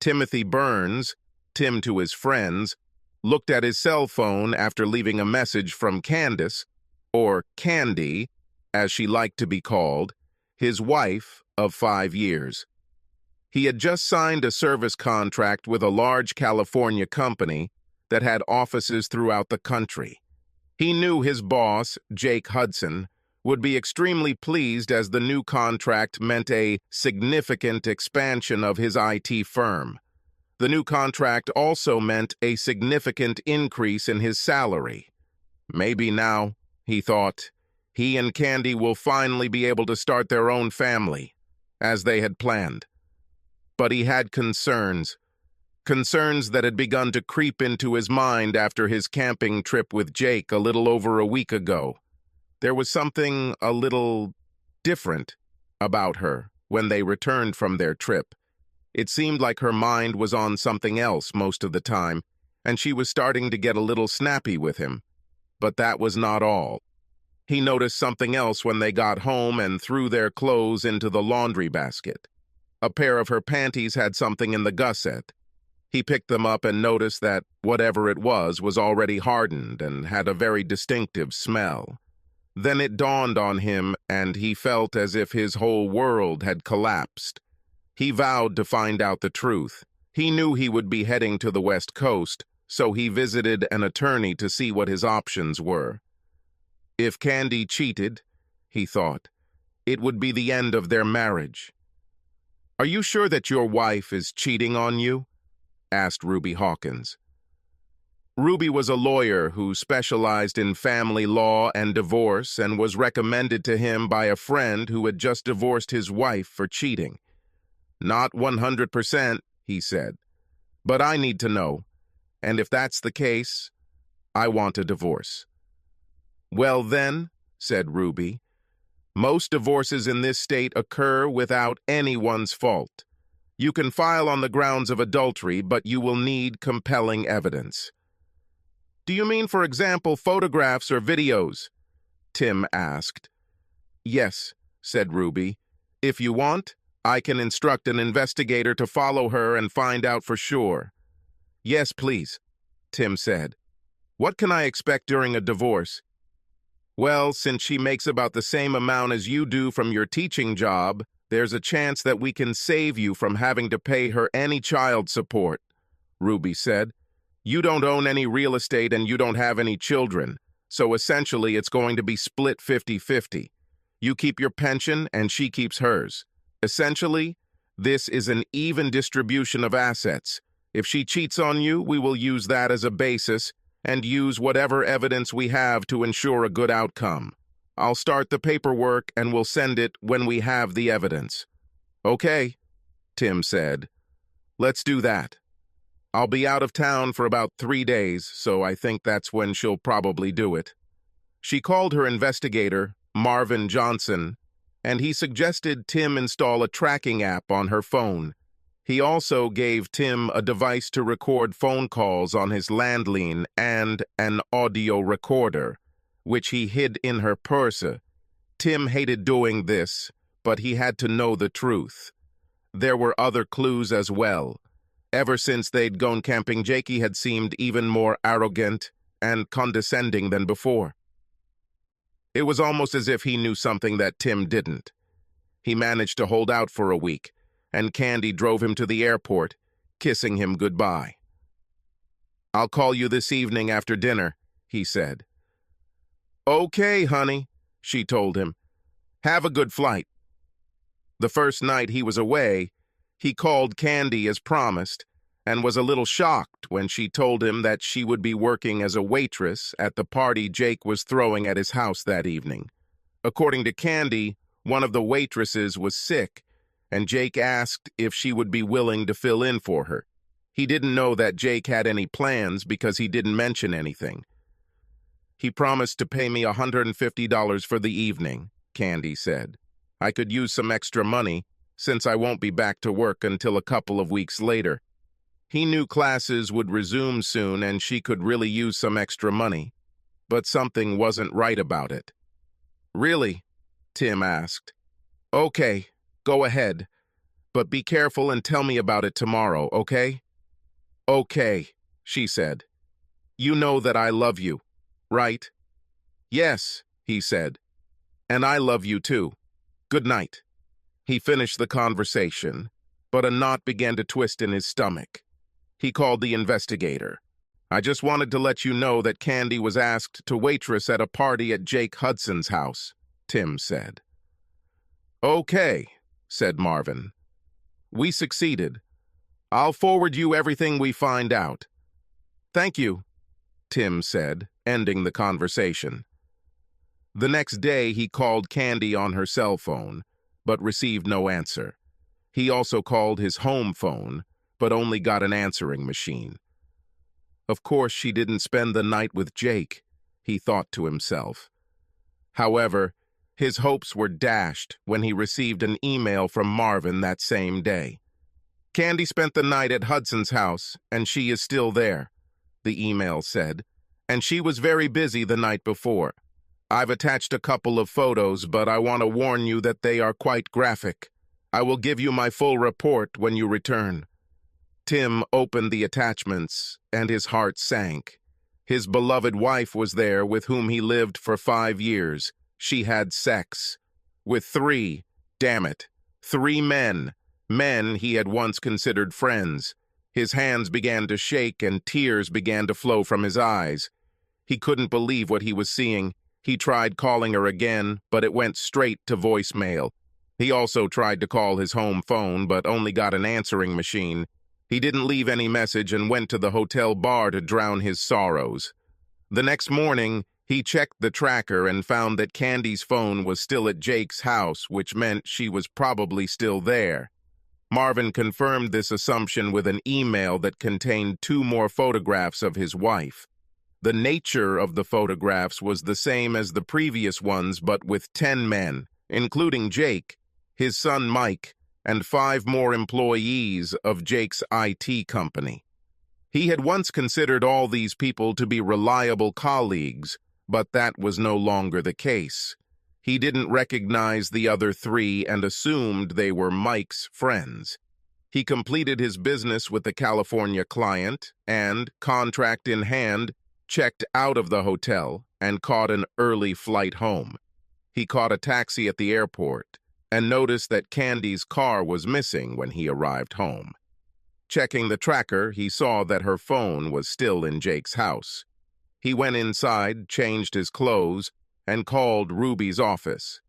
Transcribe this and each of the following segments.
Timothy Burns, Tim to his friends, looked at his cell phone after leaving a message from Candace, or Candy, as she liked to be called, his wife of 5 years. He had just signed a service contract with a large California company that had offices throughout the country. He knew his boss, Jake Hudson, would be extremely pleased as the new contract meant a significant expansion of his IT firm. The new contract also meant a significant increase in his salary. Maybe now, he thought, he and Candy will finally be able to start their own family, as they had planned. But he had concerns that had begun to creep into his mind after his camping trip with Jake a little over a week ago. There was something a little different about her when they returned from their trip. It seemed like her mind was on something else most of the time, and she was starting to get a little snappy with him. But that was not all. He noticed something else when they got home and threw their clothes into the laundry basket. A pair of her panties had something in the gusset. He picked them up and noticed that whatever it was already hardened and had a very distinctive smell. Then it dawned on him, and he felt as if his whole world had collapsed. He vowed to find out the truth. He knew he would be heading to the West Coast, so he visited an attorney to see what his options were. If Candy cheated, he thought, it would be the end of their marriage. "Are you sure that your wife is cheating on you?" asked Ruby Hawkins. Ruby was a lawyer who specialized in family law and divorce and was recommended to him by a friend who had just divorced his wife for cheating. "Not 100%, he said, "but I need to know, and if that's the case, I want a divorce." "Well then," said Ruby, "most divorces in this state occur without anyone's fault. You can file on the grounds of adultery, but you will need compelling evidence." "Do you mean, for example, photographs or videos?" Tim asked. "Yes," said Ruby. "If you want, I can instruct an investigator to follow her and find out for sure." "Yes, please," Tim said. "What can I expect during a divorce?" "Well, since she makes about the same amount as you do from your teaching job, there's a chance that we can save you from having to pay her any child support," Ruby said. "You don't own any real estate and you don't have any children, so essentially it's going to be split 50-50. You keep your pension and she keeps hers. Essentially, this is an even distribution of assets. If she cheats on you, we will use that as a basis and use whatever evidence we have to ensure a good outcome. I'll start the paperwork and we'll send it when we have the evidence." "Okay," Tim said. "Let's do that. I'll be out of town for about 3 days, so I think that's when she'll probably do it." She called her investigator, Marvin Johnson, and he suggested Tim install a tracking app on her phone. He also gave Tim a device to record phone calls on his landline and an audio recorder, which he hid in her purse. Tim hated doing this, but he had to know the truth. There were other clues as well. Ever since they'd gone camping, Jakey had seemed even more arrogant and condescending than before. It was almost as if he knew something that Tim didn't. He managed to hold out for a week, and Candy drove him to the airport, kissing him goodbye. "I'll call you this evening after dinner," he said. "Okay, honey," she told him. "Have a good flight." The first night he was away, he called Candy as promised, and was a little shocked when she told him that she would be working as a waitress at the party Jake was throwing at his house that evening. According to Candy, one of the waitresses was sick, and Jake asked if she would be willing to fill in for her. He didn't know that Jake had any plans because he didn't mention anything. "He promised to pay me $150 for the evening," Candy said. "I could use some extra money, since I won't be back to work until a couple of weeks later." He knew classes would resume soon and she could really use some extra money, but something wasn't right about it. "Really?" Tim asked. "Okay, go ahead. But be careful and tell me about it tomorrow, okay? Okay, she said. You know that I love you, right? Yes, he said. And I love you too. Good night. He finished the conversation, but a knot began to twist in his stomach. He called the investigator. I just wanted to let you know that Candy was asked to waitress at a party at Jake Hudson's house, Tim said. Okay, said Marvin. We succeeded. I'll forward you everything we find out. Thank you, Tim said, ending the conversation. The next day, he called Candy on her cell phone, but received no answer. He also called his home phone, but only got an answering machine. Of course, she didn't spend the night with Jake, he thought to himself. However, his hopes were dashed when he received an email from Marvin that same day. Candy spent the night at Hudson's house, and she is still there, the email said, and she was very busy the night before. I've attached a couple of photos, but I want to warn you that they are quite graphic. I will give you my full report when you return. Tim opened the attachments, and his heart sank. His beloved wife was there, with whom he lived for 5 years. She had sex. With 3, damn it, 3 men. Men he had once considered friends. His hands began to shake and tears began to flow from his eyes. He couldn't believe what he was seeing. He tried calling her again, but it went straight to voicemail. He also tried to call his home phone, but only got an answering machine. He didn't leave any message and went to the hotel bar to drown his sorrows. The next morning, he checked the tracker and found that Candy's phone was still at Jake's house, which meant she was probably still there. Marvin confirmed this assumption with an email that contained 2 more photographs of his wife. The nature of the photographs was the same as the previous ones, but with 10 men, including Jake, his son Mike, and 5 more employees of Jake's IT company. He had once considered all these people to be reliable colleagues, but that was no longer the case. He didn't recognize the other 3 and assumed they were Mike's friends. He completed his business with the California client and, contract in hand, checked out of the hotel and caught an early flight home. He caught a taxi at the airport and noticed that Candy's car was missing when he arrived home. Checking the tracker, he saw that her phone was still in Jake's house. He went inside, changed his clothes, and called Ruby's office.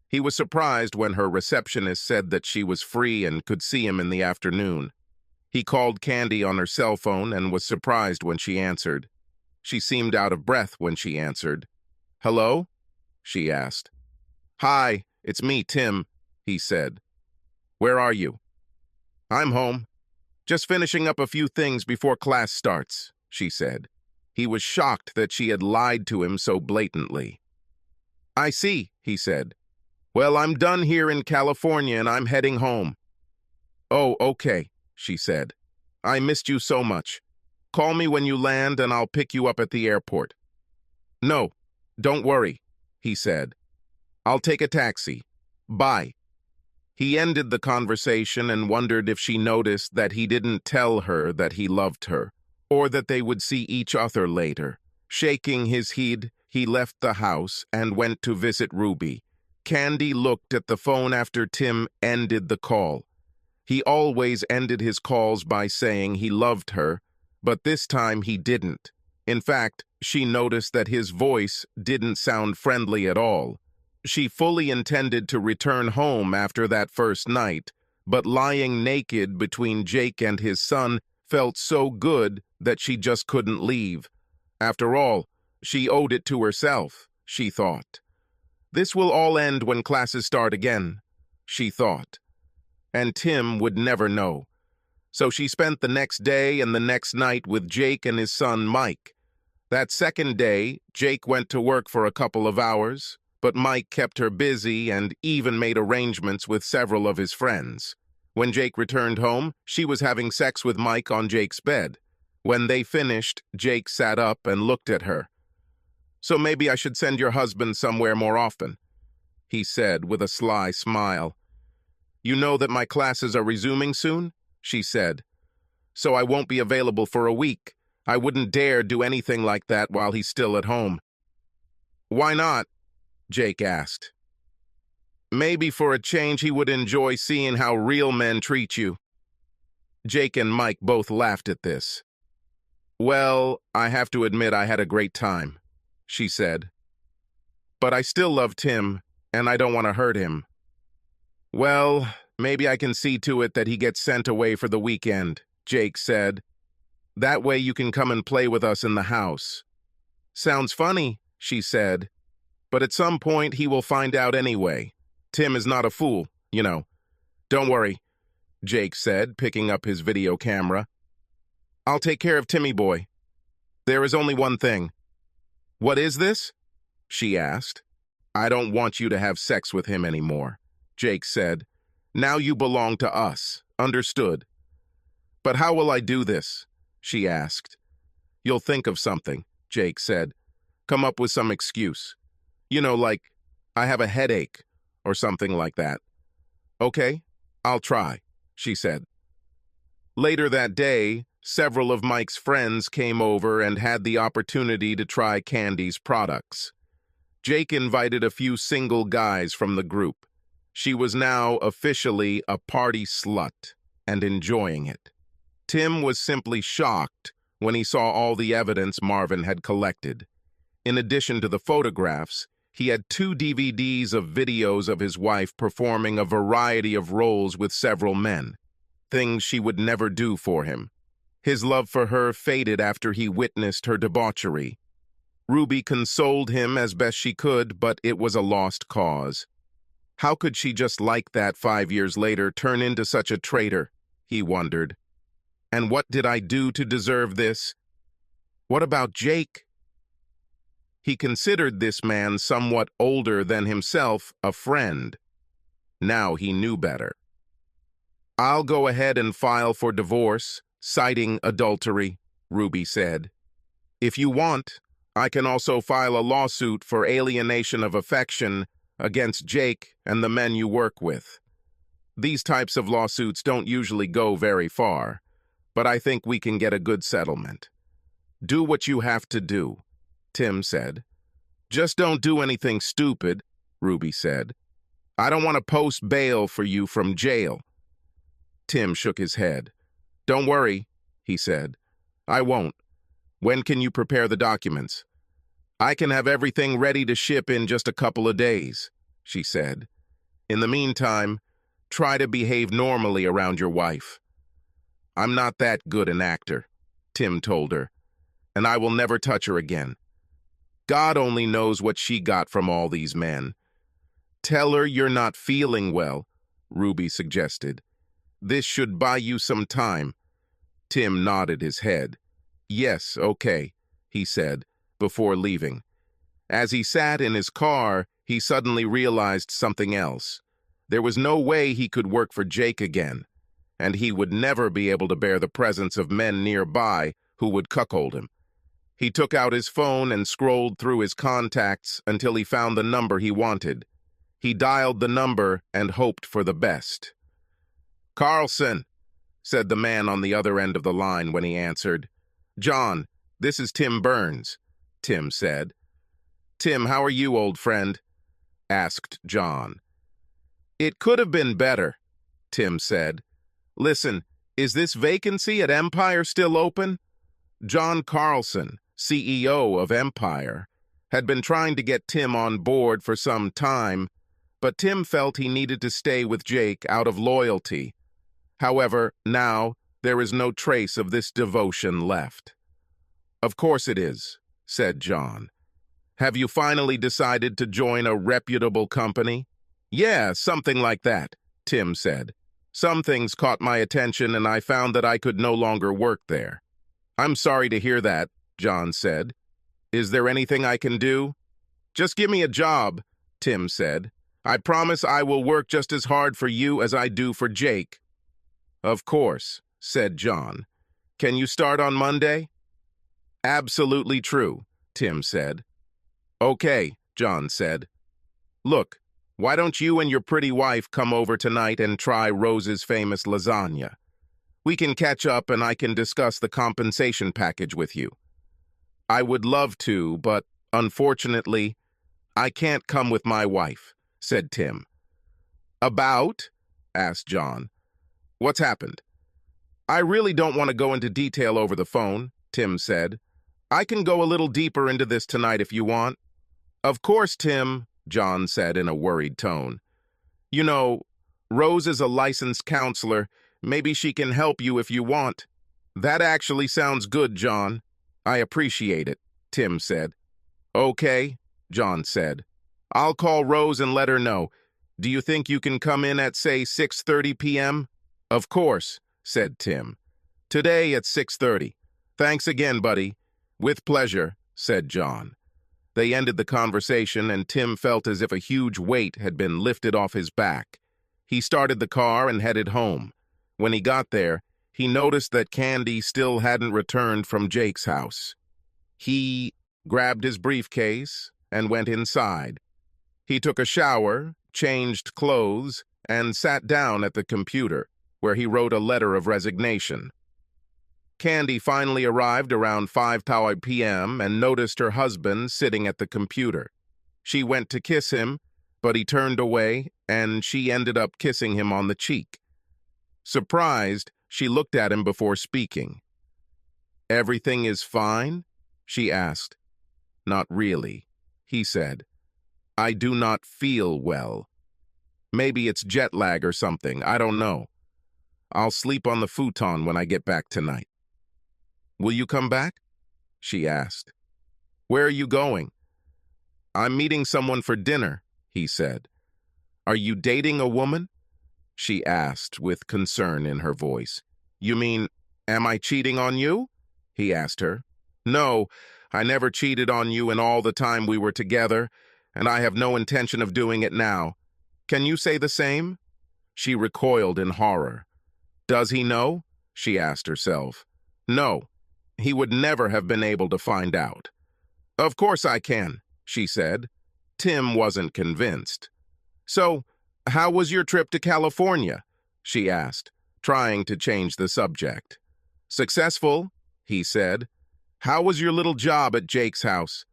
He was surprised when her receptionist said that she was free and could see him in the afternoon. He called Candy on her cell phone and was surprised when she answered. She seemed out of breath when she answered. "Hello?" she asked. "Hi, it's me, Tim," he said. "Where are you?" "I'm home. Just finishing up a few things before class starts," she said. He was shocked that she had lied to him so blatantly. "I see," he said. "Well, I'm done here in California and I'm heading home." "Oh, okay," she said. "I missed you so much. Call me when you land and I'll pick you up at the airport." "No, don't worry," he said. "I'll take a taxi. Bye." He ended the conversation and wondered if she noticed that he didn't tell her that he loved her, or that they would see each other later. Shaking his head, he left the house and went to visit Ruby. Candy looked at the phone after Tim ended the call. He always ended his calls by saying he loved her, but this time he didn't. In fact, she noticed that his voice didn't sound friendly at all. She fully intended to return home after that first night, but lying naked between Jake and his son felt so good that she just couldn't leave. After all, she owed it to herself, she thought. This will all end when classes start again, she thought. And Tim would never know. So she spent the next day and the next night with Jake and his son Mike. That second day, Jake went to work for a couple of hours, but Mike kept her busy and even made arrangements with several of his friends. When Jake returned home, she was having sex with Mike on Jake's bed. When they finished, Jake sat up and looked at her. "So maybe I should send your husband somewhere more often," he said with a sly smile. "You know that my classes are resuming soon?" she said. "So I won't be available for a week. I wouldn't dare do anything like that while he's still at home." "Why not?" Jake asked. "Maybe for a change he would enjoy seeing how real men treat you." Jake and Mike both laughed at this. "Well, I have to admit I had a great time," she said. "But I still love Tim, and I don't want to hurt him." "Well, maybe I can see to it that he gets sent away for the weekend," Jake said. "That way you can come and play with us in the house." "Sounds funny," she said. "But at some point he will find out anyway. Tim is not a fool, you know." "Don't worry," Jake said, picking up his video camera. "I'll take care of Timmy boy. There is only one thing." "What is this?" she asked. "I don't want you to have sex with him anymore," Jake said. "Now you belong to us. Understood?" "But how will I do this?" she asked. "You'll think of something," Jake said. "Come up with some excuse. You know, like, I have a headache, or something like that." "Okay, I'll try," she said. Later that day, several of Mike's friends came over and had the opportunity to try Candy's products. Jake invited a few single guys from the group. She was now officially a party slut and enjoying it. Tim was simply shocked when he saw all the evidence Marvin had collected. In addition to the photographs, he had 2 DVDs of videos of his wife performing a variety of roles with several men, things she would never do for him. His love for her faded after he witnessed her debauchery. Ruby consoled him as best she could, but it was a lost cause. How could she just like that 5 years later turn into such a traitor, he wondered. And what did I do to deserve this? What about Jake? He considered this man somewhat older than himself a friend. Now he knew better. "I'll go ahead and file for divorce, citing adultery," Ruby said. "If you want, I can also file a lawsuit for alienation of affection against Jake and the men you work with. These types of lawsuits don't usually go very far, but I think we can get a good settlement." "Do what you have to do," Tim said. "Just don't do anything stupid," Ruby said. "I don't want to post bail for you from jail." Tim shook his head. "Don't worry," he said. "I won't. When can you prepare the documents?" "I can have everything ready to ship in just a couple of days," she said. "In the meantime, try to behave normally around your wife." "I'm not that good an actor," Tim told her, "and I will never touch her again. God only knows what she got from all these men." "Tell her you're not feeling well," Ruby suggested. "This should buy you some time." Tim nodded his head. "Yes, okay," he said, before leaving. As he sat in his car, he suddenly realized something else. There was no way he could work for Jake again, and he would never be able to bear the presence of men nearby who would cuckold him. He took out his phone and scrolled through his contacts until he found the number he wanted. He dialed the number and hoped for the best. "Carlson," said the man on the other end of the line when he answered. "John, this is Tim Burns," Tim said. "Tim, how are you, old friend?" asked John. "It could have been better," Tim said. "Listen, is this vacancy at Empire still open?" John Carlson, CEO of Empire, had been trying to get Tim on board for some time, but Tim felt he needed to stay with Jake out of loyalty. However, now there is no trace of this devotion left. "Of course it is," said John. "Have you finally decided to join a reputable company?" "Yeah, something like that," Tim said. "Some things caught my attention and I found that I could no longer work there." "I'm sorry to hear that," John said. "Is there anything I can do?" "Just give me a job," Tim said. "I promise I will work just as hard for you as I do for Jake." "Of course," said John. "Can you start on Monday?" "Absolutely true," Tim said. "Okay," John said. "Look, Why don't you and your pretty wife come over tonight and try Rose's famous lasagna? We can catch up and I can discuss the compensation package with you. I would love to, but unfortunately, I can't come with my wife, said Tim. About? Asked John. What's happened? I really don't want to go into detail over the phone, Tim said. I can go a little deeper into this tonight if you want. Of course, Tim, John said in a worried tone. You know, Rose is a licensed counselor. Maybe she can help you if you want. That actually sounds good, John. I appreciate it, Tim said. Okay, John said. I'll call Rose and let her know. Do you think you can come in at, say, 6:30 p.m.? Of course, said Tim. Today at 6:30. Thanks again, buddy. With pleasure, said John. They ended the conversation, and Tim felt as if a huge weight had been lifted off his back. He started the car and headed home. When he got there, he noticed that Candy still hadn't returned from Jake's house. He grabbed his briefcase and went inside. He took a shower, changed clothes, and sat down at the computer, where he wrote a letter of resignation. Candy finally arrived around 5 p.m. and noticed her husband sitting at the computer. She went to kiss him, but he turned away, and she ended up kissing him on the cheek. Surprised, she looked at him before speaking. "Everything is fine?" she asked. "Not really," he said. "I do not feel well. Maybe it's jet lag or something, I don't know. I'll sleep on the futon when I get back tonight." "Will you come back?" she asked. "Where are you going?" "I'm meeting someone for dinner," he said. "Are you dating a woman?" she asked with concern in her voice. "You mean, am I cheating on you?" he asked her. "No, I never cheated on you in all the time we were together, and I have no intention of doing it now. Can you say the same?" She recoiled in horror. "Does he know?" she asked herself. "No, he would never have been able to find out." "Of course I can," she said. Tim wasn't convinced. "So, how was your trip to California?" she asked, trying to change the subject. "Successful," he said. "How was your little job at Jake's house?"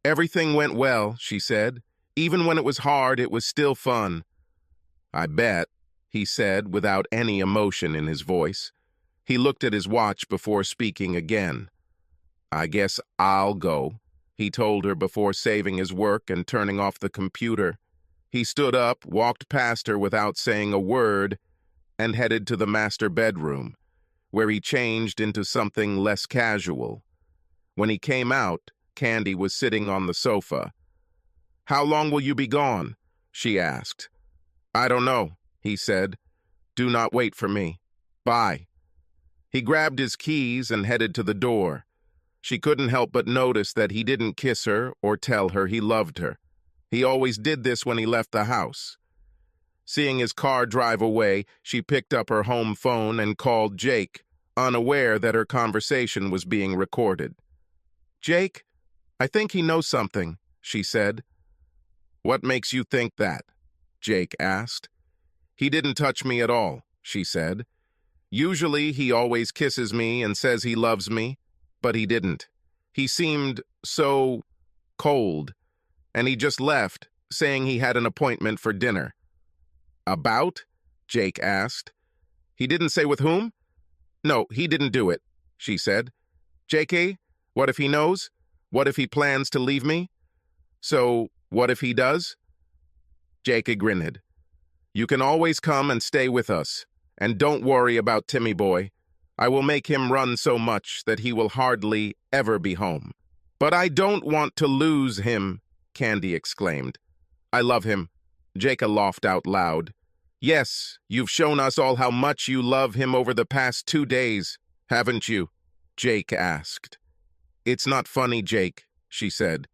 "Everything went well," she said. "Even when it was hard, it was still fun." "I bet," he said without any emotion in his voice. He looked at his watch before speaking again. "I guess I'll go," he told her before saving his work and turning off the computer. He stood up, walked past her without saying a word, and headed to the master bedroom, where he changed into something less casual. When he came out, Candy was sitting on the sofa. "How long will you be gone?" she asked. "I don't know," he said. "Do not wait for me. Bye." He grabbed his keys and headed to the door. She couldn't help but notice that he didn't kiss her or tell her he loved her. He always did this when he left the house. Seeing his car drive away, she picked up her home phone and called Jake, unaware that her conversation was being recorded. "Jake, I think he knows something," she said. "What makes you think that?" Jake asked. "He didn't touch me at all," she said. "Usually he always kisses me and says he loves me, but he didn't. He seemed so cold, and he just left, saying he had an appointment for dinner." "About?" Jake asked. "He didn't say with whom?" "No, he didn't do it," she said. "JK, what if he knows? What if he plans to leave me? So, what if he does?" Jake grinned. "You can always come and stay with us. And don't worry about Timmy boy. I will make him run so much that he will hardly ever be home." "But I don't want to lose him," Candy exclaimed. "I love him," Jake laughed out loud. "Yes, you've shown us all how much you love him over the past 2 days, haven't you?" Jake asked. "It's not funny, Jake," she said.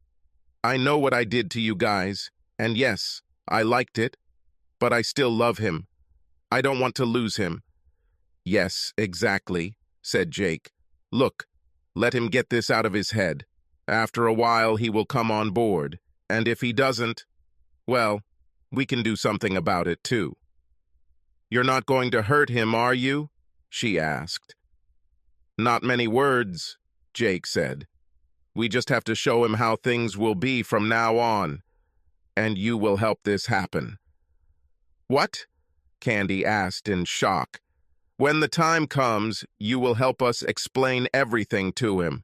"I know what I did to you guys, and yes, I liked it, but I still love him. I don't want to lose him." "Yes, exactly," said Jake. "Look, let him get this out of his head. After a while, he will come on board, and if he doesn't, well, we can do something about it too. You're not going to hurt him, are you? She asked. Not many words, Jake said. We just have to show him how things will be from now on, and you will help this happen. What? Candy asked in shock. When the time comes, you will help us explain everything to him.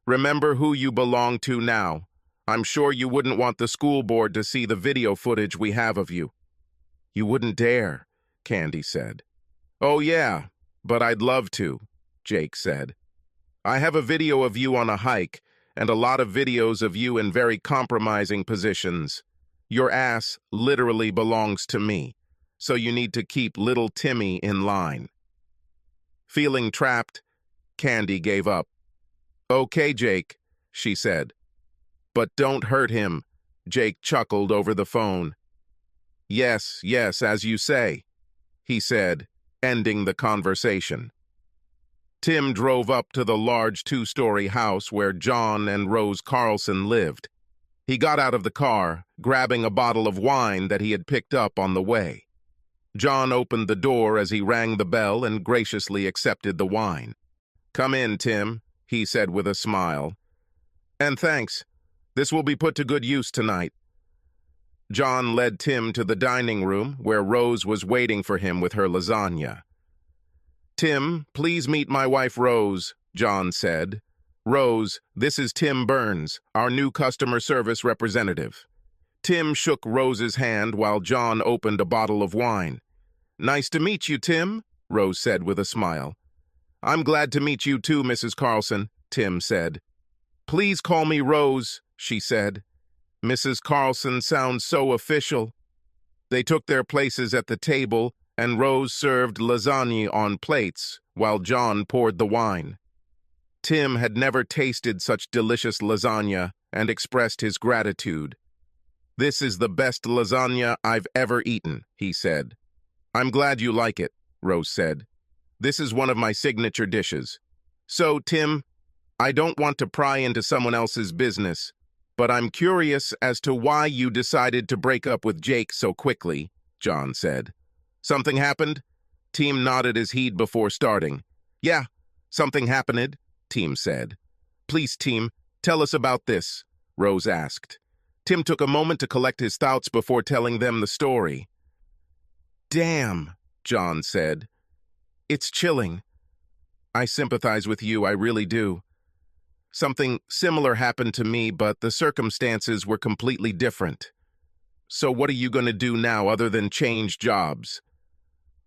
Remember who you belong to now. I'm sure you wouldn't want the school board to see the video footage we have of you. You wouldn't dare, Candy said. Oh yeah, but I'd love to, Jake said. I have a video of you on a hike and a lot of videos of you in very compromising positions. Your ass literally belongs to me, so you need to keep little Timmy in line. Feeling trapped, Candy gave up. Okay, Jake, she said. But don't hurt him, Jake chuckled over the phone. Yes, as you say, he said, ending the conversation. Tim drove up to the large two-story house where John and Rose Carlson lived. He got out of the car, grabbing a bottle of wine that he had picked up on the way. John opened the door as he rang the bell and graciously accepted the wine. Come in, Tim, he said with a smile. And thanks. This will be put to good use tonight. John led Tim to the dining room where Rose was waiting for him with her lasagna. Tim, please meet my wife Rose, John said. Rose, this is Tim Burns, our new customer service representative. Tim shook Rose's hand while John opened a bottle of wine. Nice to meet you, Tim, Rose said with a smile. I'm glad to meet you too, Mrs. Carlson, Tim said. Please call me Rose, she said. Mrs. Carlson sounds so official. They took their places at the table, and Rose served lasagna on plates while John poured the wine. Tim had never tasted such delicious lasagna and expressed his gratitude. This is the best lasagna I've ever eaten, he said. I'm glad you like it, Rose said. This is one of my signature dishes. So, Tim, I don't want to pry into someone else's business, but I'm curious as to why you decided to break up with Jake so quickly, John said. Something happened? Tim nodded his head before starting. Yeah, something happened, Tim said. Please, Tim, tell us about this, Rose asked. Tim took a moment to collect his thoughts before telling them the story. Damn, John said. It's chilling. I sympathize with you, I really do. Something similar happened to me, but the circumstances were completely different. So what are you going to do now other than change jobs?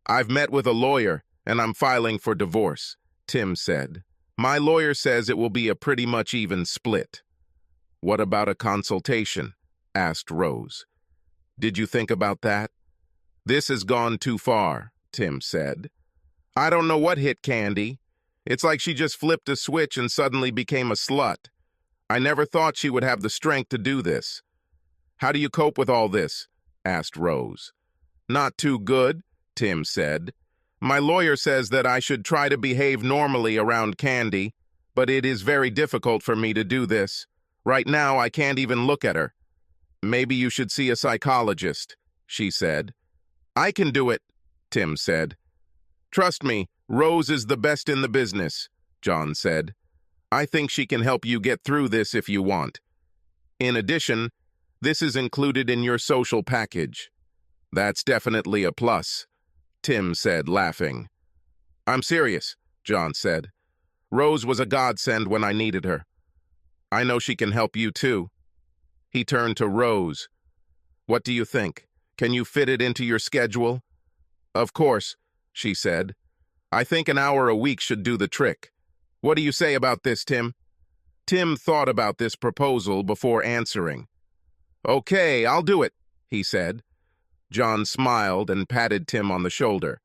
I've met with a lawyer, and I'm filing for divorce, Tim said. My lawyer says it will be a pretty much even split. What about a consultation? Asked Rose. Did you think about that? This has gone too far, Tim said. I don't know what hit Candy. It's like she just flipped a switch and suddenly became a slut. I never thought she would have the strength to do this. How do you cope with all this? Asked Rose. Not too good, Tim said. My lawyer says that I should try to behave normally around Candy, but it is very difficult for me to do this. Right now, I can't even look at her. Maybe you should see a psychologist, she said. I can do it, Tim said. Trust me, Rose is the best in the business, John said. I think she can help you get through this if you want. In addition, this is included in your social package. That's definitely a plus, Tim said, laughing. I'm serious, John said. Rose was a godsend when I needed her. I know she can help you too. He turned to Rose. What do you think? Can you fit it into your schedule? Of course, she said. I think an hour a week should do the trick. What do you say about this, Tim? Tim thought about this proposal before answering. Okay, I'll do it, he said. John smiled and patted Tim on the shoulder.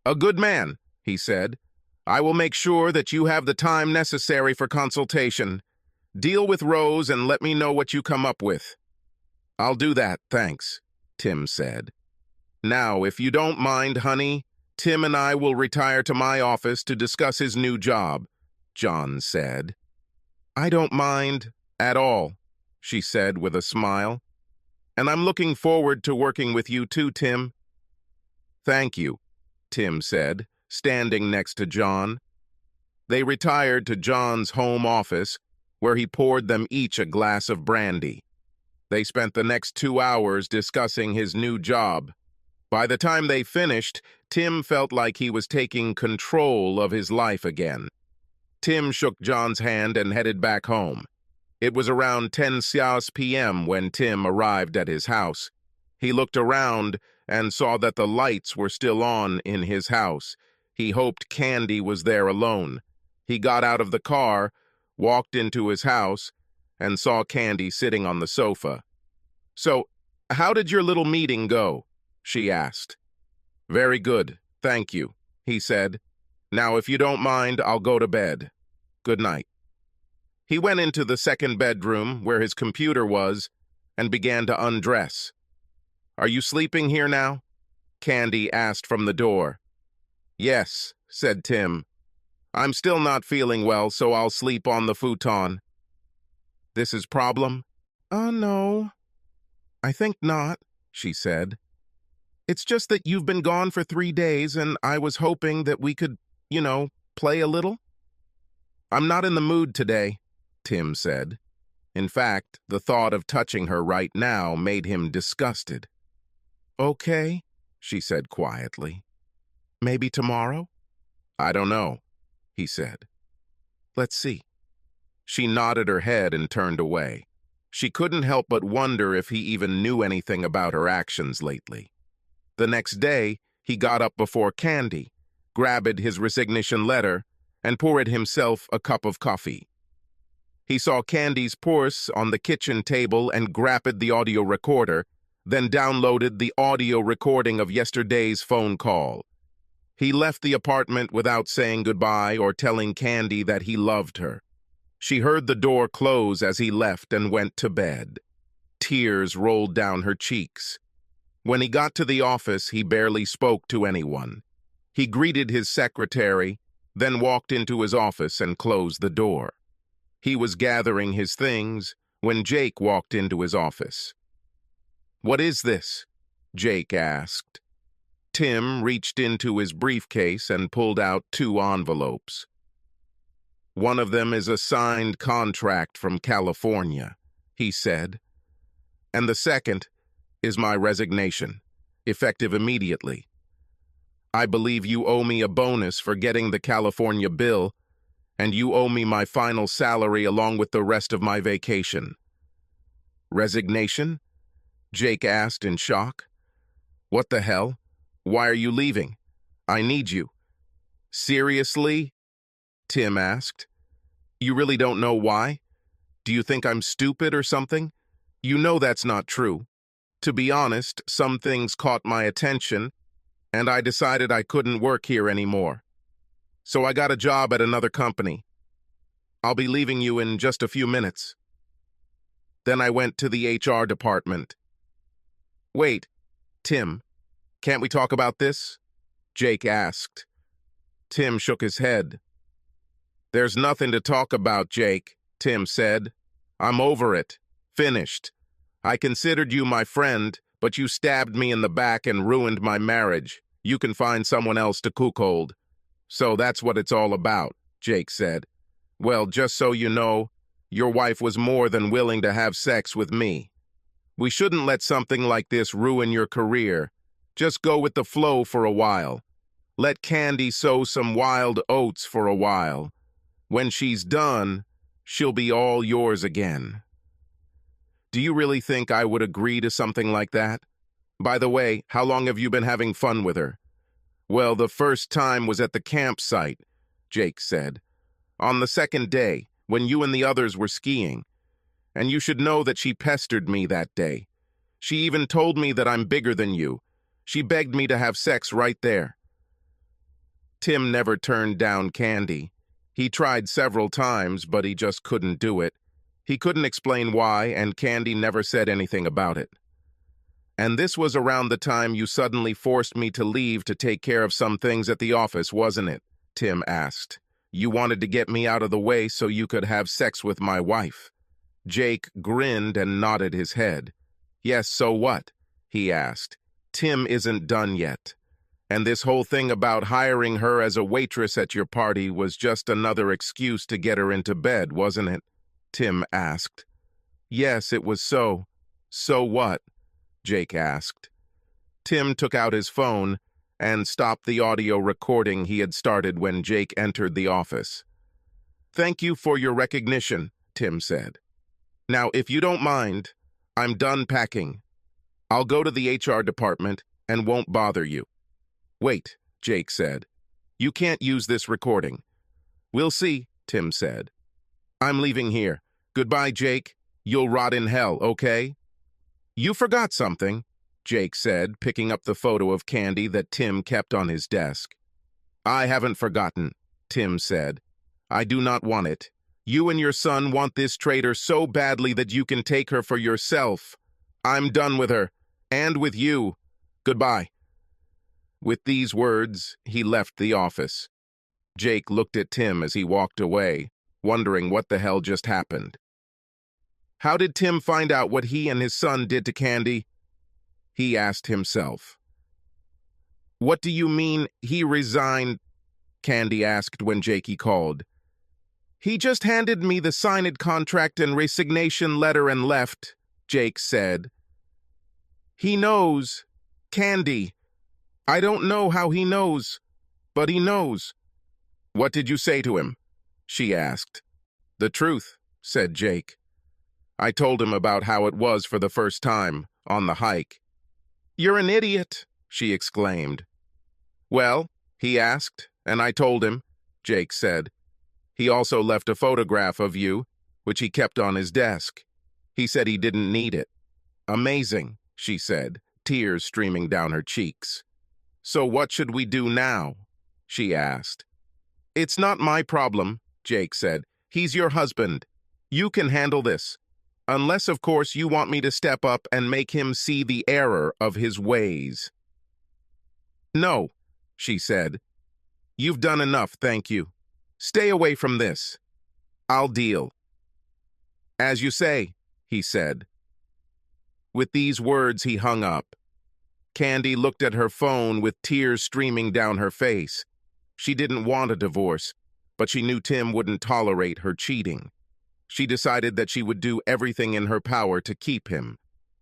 A good man, he said. I will make sure that you have the time necessary for consultation. Deal with Rose and let me know what you come up with. I'll do that, thanks, Tim said. Now, if you don't mind, honey, Tim and I will retire to my office to discuss his new job, John said. I don't mind at all, she said with a smile. And I'm looking forward to working with you too, Tim. Thank you, Tim said, standing next to John. They retired to John's home office, where he poured them each a glass of brandy. They spent the next 2 hours discussing his new job. By the time they finished, Tim felt like he was taking control of his life again. Tim shook John's hand and headed back home. It was around 10 p.m. when Tim arrived at his house. He looked around and saw that the lights were still on in his house. He hoped Candy was there alone. He got out of the car, walked into his house, and saw Candy sitting on the sofa. "So, how did your little meeting go?" she asked. "Very good, thank you," he said. "Now, if you don't mind, I'll go to bed. Good night." He went into the second bedroom, where his computer was, and began to undress. "Are you sleeping here now?" Candy asked from the door. "Yes," said Tim. "I'm still not feeling well, so I'll sleep on the futon." "This is problem?" No. I think not," she said. "It's just that you've been gone for 3 days, and I was hoping that we could, play a little." "I'm not in the mood today," Tim said. In fact, the thought of touching her right now made him disgusted. "Okay," she said quietly. "Maybe tomorrow?" "I don't know," he said. "Let's see." She nodded her head and turned away. She couldn't help but wonder if he even knew anything about her actions lately. The next day, he got up before Candy, grabbed his resignation letter, and poured himself a cup of coffee. He saw Candy's purse on the kitchen table and grabbed the audio recorder, then downloaded the audio recording of yesterday's phone call. He left the apartment without saying goodbye or telling Candy that he loved her. She heard the door close as he left and went to bed. Tears rolled down her cheeks. When he got to the office, he barely spoke to anyone. He greeted his secretary, then walked into his office and closed the door. He was gathering his things when Jake walked into his office. "What is this?" Jake asked. Tim reached into his briefcase and pulled out 2 envelopes. "One of them is a signed contract from California," he said. "And the second is my resignation, effective immediately. I believe you owe me a bonus for getting the California bill, and you owe me my final salary along with the rest of my vacation." "Resignation?" Jake asked in shock. "What the hell? Why are you leaving? I need you." "Seriously?" Tim asked. "You really don't know why? Do you think I'm stupid or something? You know that's not true. To be honest, some things caught my attention, and I decided I couldn't work here anymore. So I got a job at another company. I'll be leaving you in just a few minutes." Then I went to the HR department. "Wait, Tim, can't we talk about this?" Jake asked. Tim shook his head. "There's nothing to talk about, Jake," Tim said. "I'm over it. Finished. I considered you my friend, but you stabbed me in the back and ruined my marriage. You can find someone else to cuckold." "So that's what it's all about," Jake said. "Well, just so you know, your wife was more than willing to have sex with me. We shouldn't let something like this ruin your career. Just go with the flow for a while. Let Candy sow some wild oats for a while. When she's done, she'll be all yours again." Do you really think I would agree to something like that? By the way, how long have you been having fun with her? "Well, the first time was at the campsite," Jake said. "On the second day, when you and the others were skiing. And you should know that she pestered me that day. She even told me that I'm bigger than you. She begged me to have sex right there." Tim never turned down Candy. He tried several times, but he just couldn't do it. He couldn't explain why, and Candy never said anything about it. "And this was around the time you suddenly forced me to leave to take care of some things at the office, wasn't it?" Tim asked. "You wanted to get me out of the way so you could have sex with my wife." Jake grinned and nodded his head. Yes, so what? He asked. Tim isn't done yet. And this whole thing about hiring her as a waitress at your party was just another excuse to get her into bed, wasn't it? Tim asked. Yes, it was so. So what? Jake asked. Tim took out his phone and stopped the audio recording he had started when Jake entered the office. Thank you for your recognition, Tim said. Now, if you don't mind, I'm done packing. I'll go to the HR department and won't bother you. Wait, Jake said. You can't use this recording. We'll see, Tim said. I'm leaving here. Goodbye, Jake. You'll rot in hell, okay? You forgot something, Jake said, picking up the photo of Candy that Tim kept on his desk. I haven't forgotten, Tim said. I do not want it. You and your son want this traitor so badly that you can take her for yourself. I'm done with her, and with you. Goodbye. With these words, he left the office. Jake looked at Tim as he walked away, wondering what the hell just happened. How did Tim find out what he and his son did to Candy? He asked himself. What do you mean he resigned? Candy asked when Jakey called. He just handed me the signed contract and resignation letter and left, Jake said. He knows. Candy. I don't know how he knows, but he knows. What did you say to him? She asked. The truth, said Jake. I told him about how it was for the first time, on the hike. You're an idiot, she exclaimed. Well, he asked, and I told him, Jake said. He also left a photograph of you, which he kept on his desk. He said he didn't need it. Amazing, she said, tears streaming down her cheeks. So what should we do now? She asked. It's not my problem, Jake said. He's your husband. You can handle this. Unless, of course, you want me to step up and make him see the error of his ways. No, she said. You've done enough, thank you. Stay away from this. I'll deal. As you say, he said. With these words, he hung up. Candy looked at her phone with tears streaming down her face. She didn't want a divorce, but she knew Tim wouldn't tolerate her cheating. She decided that she would do everything in her power to keep him.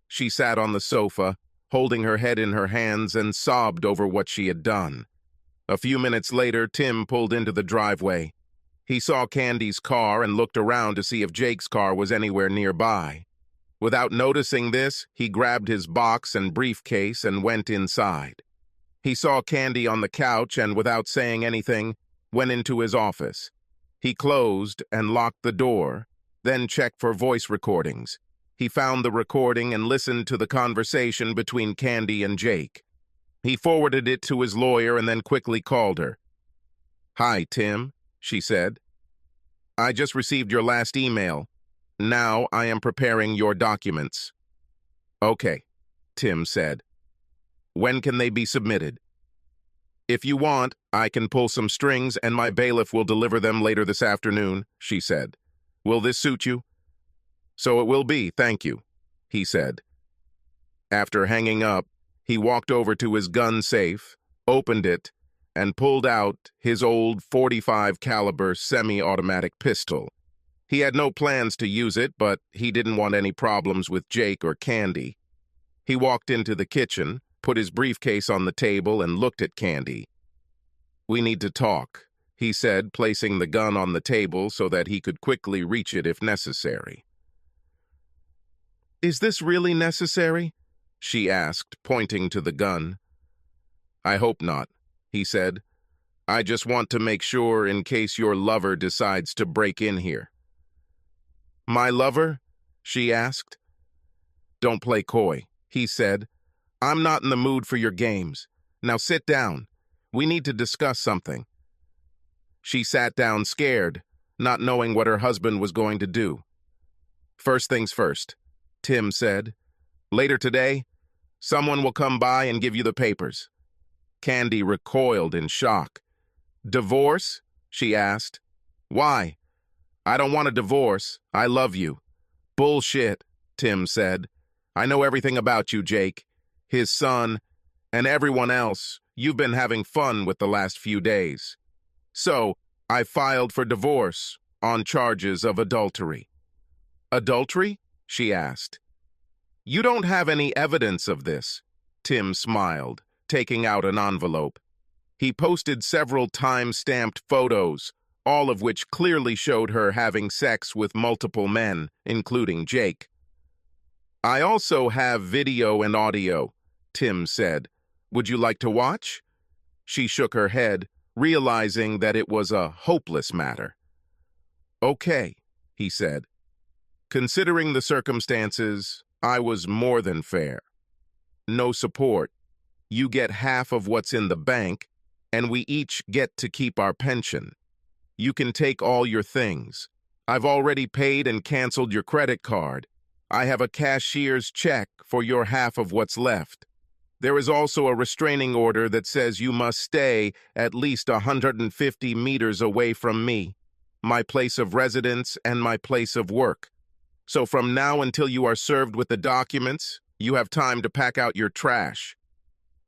She sat on the sofa, holding her head in her hands, and sobbed over what she had done. A few minutes later, Tim pulled into the driveway. He saw Candy's car and looked around to see if Jake's car was anywhere nearby. Without noticing this, he grabbed his box and briefcase and went inside. He saw Candy on the couch and, without saying anything, went into his office. He closed and locked the door, then checked for voice recordings. He found the recording and listened to the conversation between Candy and Jake. He forwarded it to his lawyer and then quickly called her. Hi, Tim, she said. I just received your last email. Now I am preparing your documents. Okay, Tim said. When can they be submitted? If you want, I can pull some strings and my bailiff will deliver them later this afternoon, she said. Will this suit you? So it will be, thank you, he said. After hanging up, he walked over to his gun safe, opened it, and pulled out his old .45 caliber semi-automatic pistol. He had no plans to use it, but he didn't want any problems with Jake or Candy. He walked into the kitchen, put his briefcase on the table, and looked at Candy. We need to talk, he said, placing the gun on the table so that he could quickly reach it if necessary. Is this really necessary? She asked, pointing to the gun. I hope not, he said. I just want to make sure in case your lover decides to break in here. My lover? She asked. Don't play coy, he said. I'm not in the mood for your games. Now sit down. We need to discuss something. She sat down scared, not knowing what her husband was going to do. First things first, Tim said. Later today, someone will come by and give you the papers. Candy recoiled in shock. Divorce? She asked. Why? I don't want a divorce. I love you. Bullshit, Tim said. I know everything about you, Jake, his son, and everyone else you've been having fun with the last few days. So, I filed for divorce on charges of adultery." "Adultery?" she asked. "You don't have any evidence of this." Tim smiled, taking out an envelope. He posted several time-stamped photos, all of which clearly showed her having sex with multiple men, including Jake. "I also have video and audio," Tim said. "Would you like to watch?" She shook her head, realizing that it was a hopeless matter. "Okay," he said. "Considering the circumstances, I was more than fair. No support. You get half of what's in the bank, and we each get to keep our pension. You can take all your things. I've already paid and canceled your credit card. I have a cashier's check for your half of what's left. There is also a restraining order that says you must stay at least 150 meters away from me, my place of residence and my place of work. So from now until you are served with the documents, you have time to pack out your trash."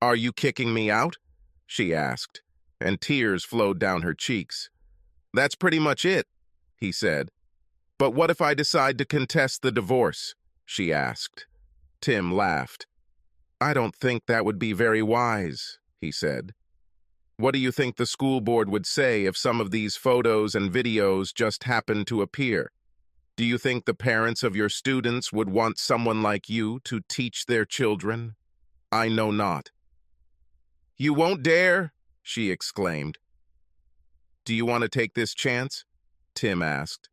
"Are you kicking me out?" she asked, and tears flowed down her cheeks. "That's pretty much it," he said. "But what if I decide to contest the divorce?" she asked. Tim laughed. "I don't think that would be very wise," he said. "What do you think the school board would say if some of these photos and videos just happened to appear? Do you think the parents of your students would want someone like you to teach their children? I know not." "You won't dare!" she exclaimed. "Do you want to take this chance?" Tim asked.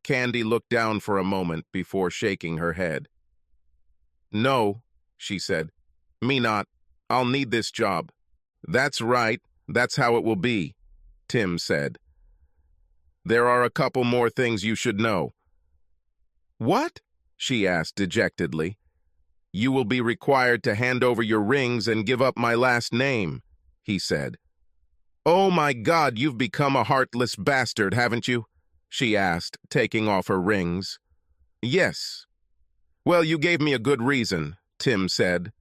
Candy looked down for a moment before shaking her head. "No," she said. "Me not. I'll need this job." "That's right. That's how it will be," Tim said. "There are a couple more things you should know." "What?" she asked dejectedly. "You will be required to hand over your rings and give up my last name," he said. "Oh my God, you've become a heartless bastard, haven't you?" she asked, taking off her rings. "Yes." "Well, you gave me a good reason," Tim said.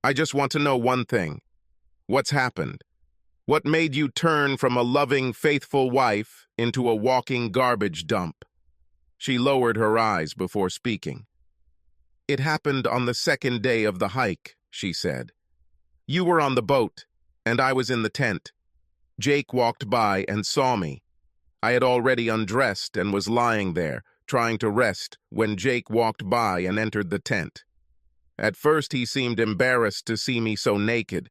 "I just want to know one thing. What's happened? What made you turn from a loving, faithful wife into a walking garbage dump?" She lowered her eyes before speaking. "It happened on the second day of the hike," she said. "You were on the boat, and I was in the tent. Jake walked by and saw me. I had already undressed and was lying there, trying to rest, when Jake walked by and entered the tent. At first he seemed embarrassed to see me so naked.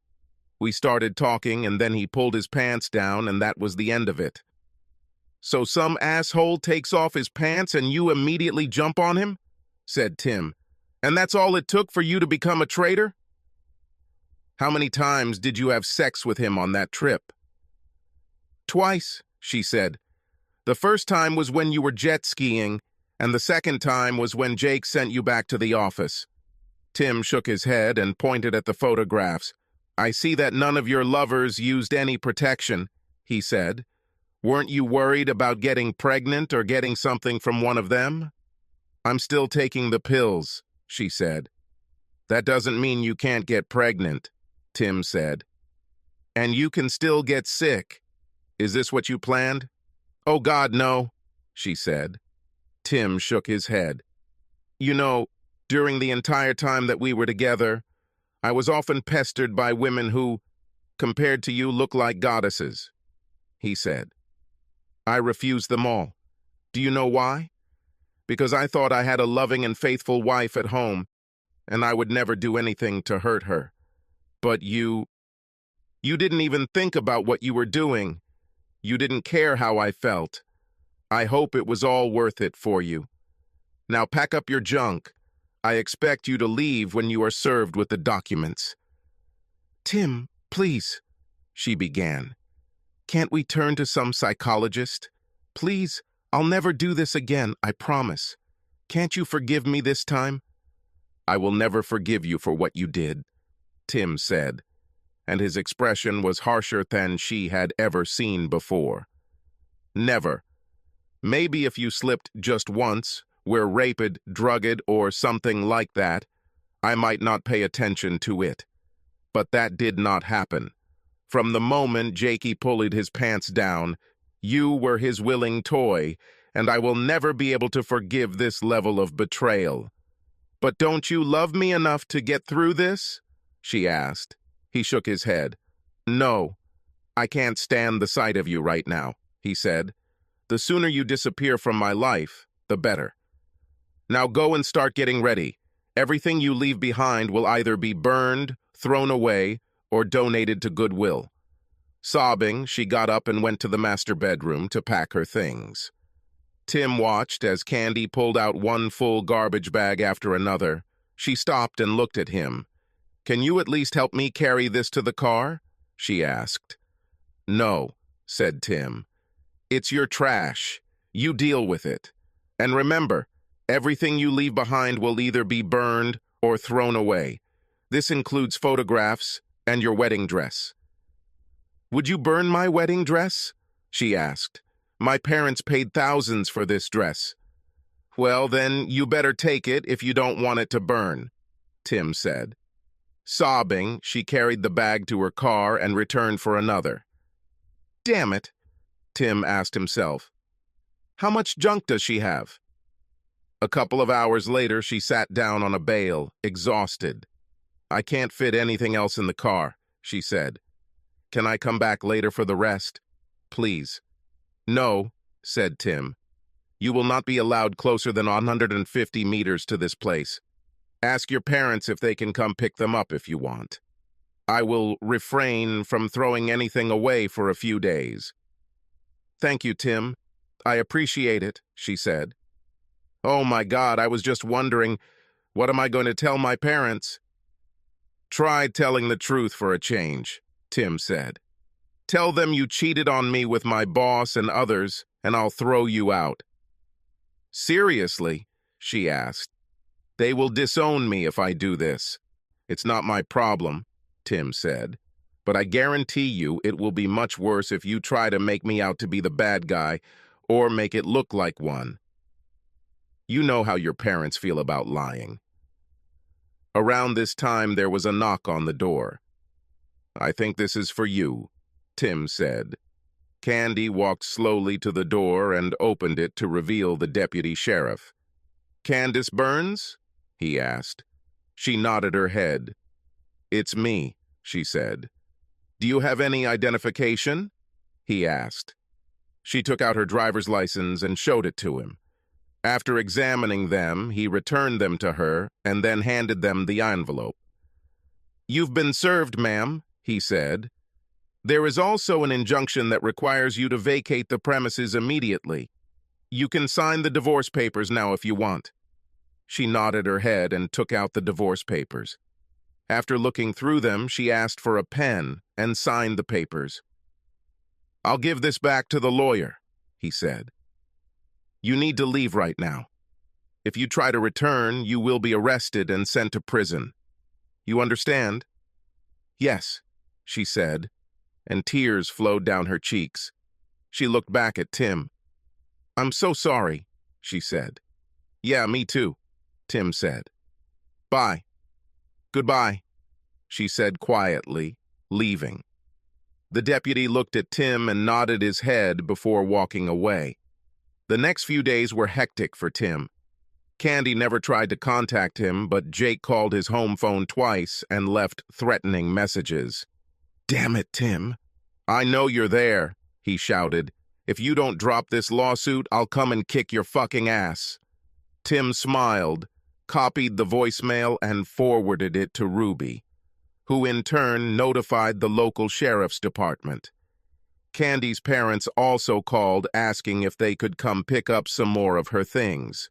We started talking, and then he pulled his pants down, and that was the end of it." "So some asshole takes off his pants and you immediately jump on him?" said Tim. "And that's all it took for you to become a traitor?" "How many times did you have sex with him on that trip?" "Twice," she said. "The first time was when you were jet skiing, and the second time was when Jake sent you back to the office." Tim shook his head and pointed at the photographs. "I see that none of your lovers used any protection," he said. "Weren't you worried about getting pregnant or getting something from one of them?" "I'm still taking the pills," she said. "That doesn't mean you can't get pregnant," Tim said. "And you can still get sick. Is this what you planned?" "Oh God, no," she said. Tim shook his head. "You know, during the entire time that we were together, I was often pestered by women who, compared to you, look like goddesses," he said. "I refused them all. Do you know why? Because I thought I had a loving and faithful wife at home, and I would never do anything to hurt her. But you didn't even think about what you were doing. You didn't care how I felt. I hope it was all worth it for you. Now pack up your junk. I expect you to leave when you are served with the documents." "Tim, please," she began. "Can't we turn to some psychologist? Please, I'll never do this again, I promise. Can't you forgive me this time?" "I will never forgive you for what you did," Tim said, and his expression was harsher than she had ever seen before. "Never. Maybe if you slipped just once, were raped, drugged, or something like that, I might not pay attention to it. But that did not happen. From the moment Jakey pulled his pants down, you were his willing toy, and I will never be able to forgive this level of betrayal. But don't you love me enough to get through this? She asked. He shook his head. No, I can't stand the sight of you right now, he said. The sooner you disappear from my life, the better. Now go and start getting ready. Everything you leave behind will either be burned, thrown away, or donated to Goodwill. Sobbing, she got up and went to the master bedroom to pack her things. Tim watched as Candy pulled out one full garbage bag after another. She stopped and looked at him. Can you at least help me carry this to the car? She asked. No, said Tim. It's your trash. You deal with it. And remember, everything you leave behind will either be burned or thrown away. This includes photographs and your wedding dress. Would you burn my wedding dress? She asked. My parents paid thousands for this dress. Well, then you better take it if you don't want it to burn, Tim said. Sobbing, she carried the bag to her car and returned for another. Damn it, Tim asked himself. How much junk does she have? A couple of hours later, she sat down on a bale, exhausted. I can't fit anything else in the car, she said. Can I come back later for the rest? Please. No, said Tim. You will not be allowed closer than 150 meters to this place. Ask your parents if they can come pick them up if you want. I will refrain from throwing anything away for a few days. Thank you, Tim. I appreciate it, she said. Oh my God, I was just wondering, what am I going to tell my parents? Try telling the truth for a change, Tim said. Tell them you cheated on me with my boss and others, and I'll throw you out. Seriously? She asked. They will disown me if I do this. It's not my problem, Tim said. But I guarantee you it will be much worse if you try to make me out to be the bad guy or make it look like one. You know how your parents feel about lying. Around this time, there was a knock on the door. I think this is for you, Tim said. Candy walked slowly to the door and opened it to reveal the deputy sheriff. Candace Burns? He asked. She nodded her head. It's me, she said. Do you have any identification? He asked. She took out her driver's license and showed it to him. After examining them, he returned them to her and then handed them the envelope. You've been served, ma'am, he said. There is also an injunction that requires you to vacate the premises immediately. You can sign the divorce papers now if you want. She nodded her head and took out the divorce papers. After looking through them, she asked for a pen and signed the papers. I'll give this back to the lawyer, he said. You need to leave right now. If you try to return, you will be arrested and sent to prison. You understand? Yes, she said, and tears flowed down her cheeks. She looked back at Tim. I'm so sorry, she said. Yeah, me too, Tim said. Bye. Goodbye, she said quietly, leaving. The deputy looked at Tim and nodded his head before walking away. The next few days were hectic for Tim. Candy never tried to contact him, but Jake called his home phone twice and left threatening messages. Damn it, Tim. I know you're there, he shouted. If you don't drop this lawsuit, I'll come and kick your fucking ass. Tim smiled, copied the voicemail, and forwarded it to Ruby, who in turn notified the local sheriff's department. Candy's parents also called asking if they could come pick up some more of her things.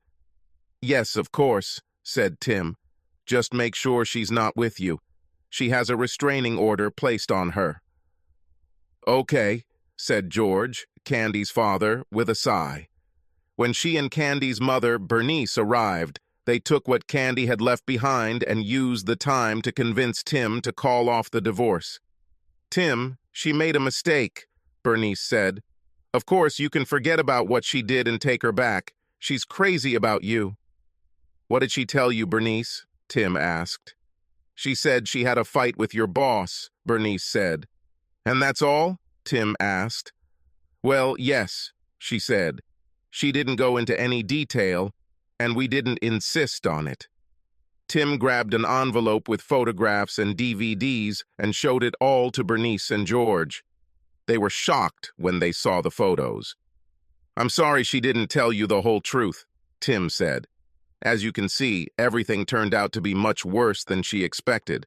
Yes, of course, said Tim. Just make sure she's not with you. She has a restraining order placed on her. Okay, said George, Candy's father, with a sigh. When she and Candy's mother, Bernice, arrived, they took what Candy had left behind and used the time to convince Tim to call off the divorce. Tim, she made a mistake, Bernice said. Of course, you can forget about what she did and take her back. She's crazy about you." "What did she tell you, Bernice?" Tim asked. "She said she had a fight with your boss," Bernice said. "And that's all?" Tim asked. "Well, yes," she said. "She didn't go into any detail, and we didn't insist on it." Tim grabbed an envelope with photographs and DVDs and showed it all to Bernice and George. They were shocked when they saw the photos. "I'm sorry she didn't tell you the whole truth," Tim said. "As you can see, everything turned out to be much worse than she expected."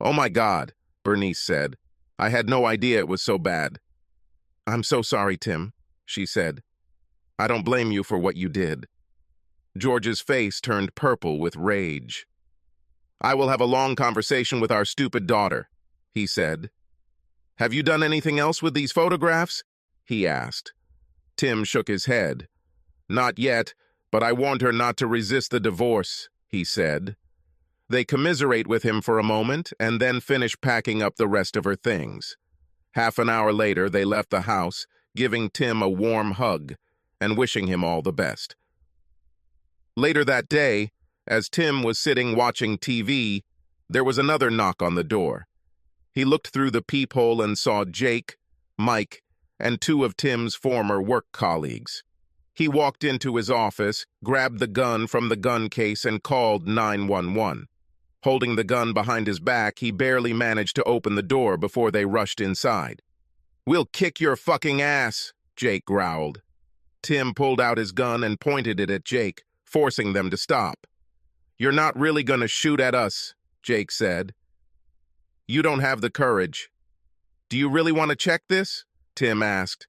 "Oh my God," Bernice said. "I had no idea it was so bad." "I'm so sorry, Tim," she said. "I don't blame you for what you did." George's face turned purple with rage. "I will have a long conversation with our stupid daughter," he said. "Have you done anything else with these photographs?" he asked. Tim shook his head. "Not yet, but I warned her not to resist the divorce," he said. They commiserate with him for a moment and then finish packing up the rest of her things. Half an hour later, they left the house, giving Tim a warm hug and wishing him all the best. Later that day, as Tim was sitting watching TV, there was another knock on the door. He looked through the peephole and saw Jake, Mike, and two of Tim's former work colleagues. He walked into his office, grabbed the gun from the gun case, and called 911. Holding the gun behind his back, he barely managed to open the door before they rushed inside. "We'll kick your fucking ass," Jake growled. Tim pulled out his gun and pointed it at Jake, forcing them to stop. "You're not really going to shoot at us," Jake said. "You don't have the courage." "Do you really want to check this?" Tim asked.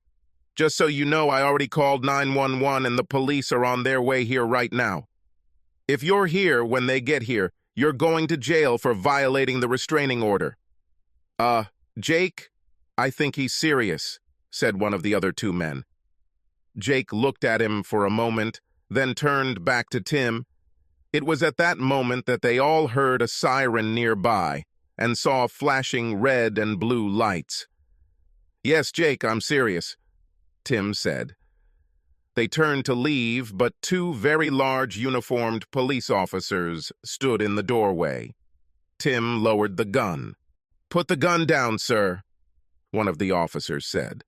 "Just so you know, I already called 911 and the police are on their way here right now. If you're here when they get here, you're going to jail for violating the restraining order." Jake, I think he's serious," said one of the other two men. Jake looked at him for a moment, then turned back to Tim. It was at that moment that they all heard a siren nearby and saw flashing red and blue lights. "Yes, Jake, I'm serious," Tim said. They turned to leave, but two very large uniformed police officers stood in the doorway. Tim lowered the gun. "Put the gun down, sir," one of the officers said.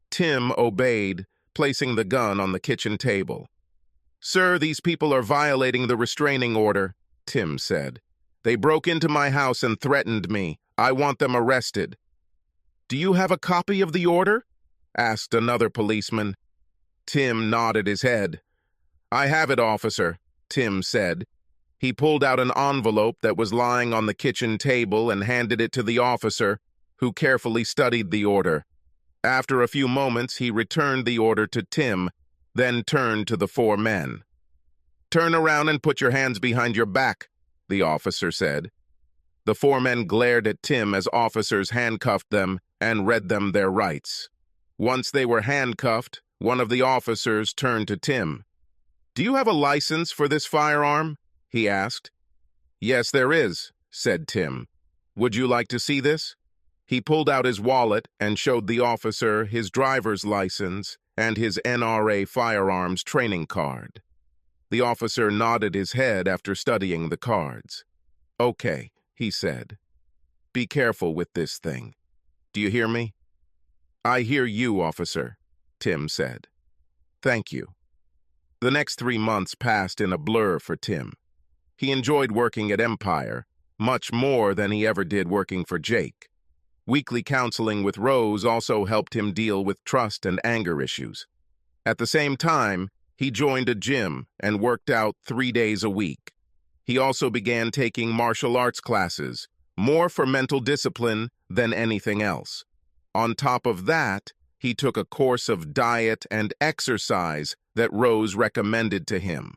Tim obeyed, placing the gun on the kitchen table. "Sir, these people are violating the restraining order," Tim said. "They broke into my house and threatened me. I want them arrested." "Do you have a copy of the order?" asked another policeman. Tim nodded his head. "I have it, officer," Tim said. He pulled out an envelope that was lying on the kitchen table and handed it to the officer, who carefully studied the order. After a few moments, he returned the order to Tim, then turned to the four men. "Turn around and put your hands behind your back," the officer said. The four men glared at Tim as officers handcuffed them and read them their rights. Once they were handcuffed, one of the officers turned to Tim. "Do you have a license for this firearm?" he asked. "Yes, there is," said Tim. "Would you like to see this?" He pulled out his wallet and showed the officer his driver's license and his NRA firearms training card. The officer nodded his head after studying the cards. "Okay," he said. "Be careful with this thing. Do you hear me?" "I hear you, officer," Tim said. "Thank you." The next 3 months passed in a blur for Tim. He enjoyed working at Empire, much more than he ever did working for Jake. Weekly counseling with Rose also helped him deal with trust and anger issues. At the same time, he joined a gym and worked out 3 days a week. He also began taking martial arts classes, more for mental discipline than anything else. On top of that, he took a course of diet and exercise that Rose recommended to him.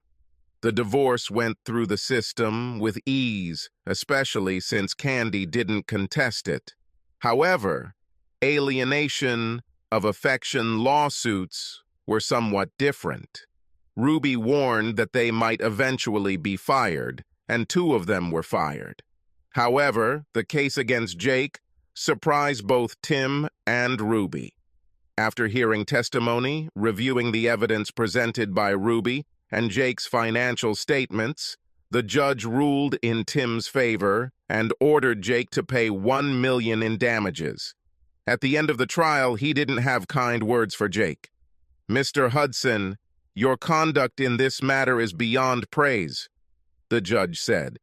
The divorce went through the system with ease, especially since Candy didn't contest it. However, alienation of affection lawsuits were somewhat different. Ruby warned that they might eventually be fired, and 2 of them were fired. However, the case against Jake surprised both Tim and Ruby. After hearing testimony, reviewing the evidence presented by Ruby, and Jake's financial statements, the judge ruled in Tim's favor and ordered Jake to pay $1 million in damages. At the end of the trial, he didn't have kind words for Jake. "Mr. Hudson, your conduct in this matter is beyond praise," the judge said.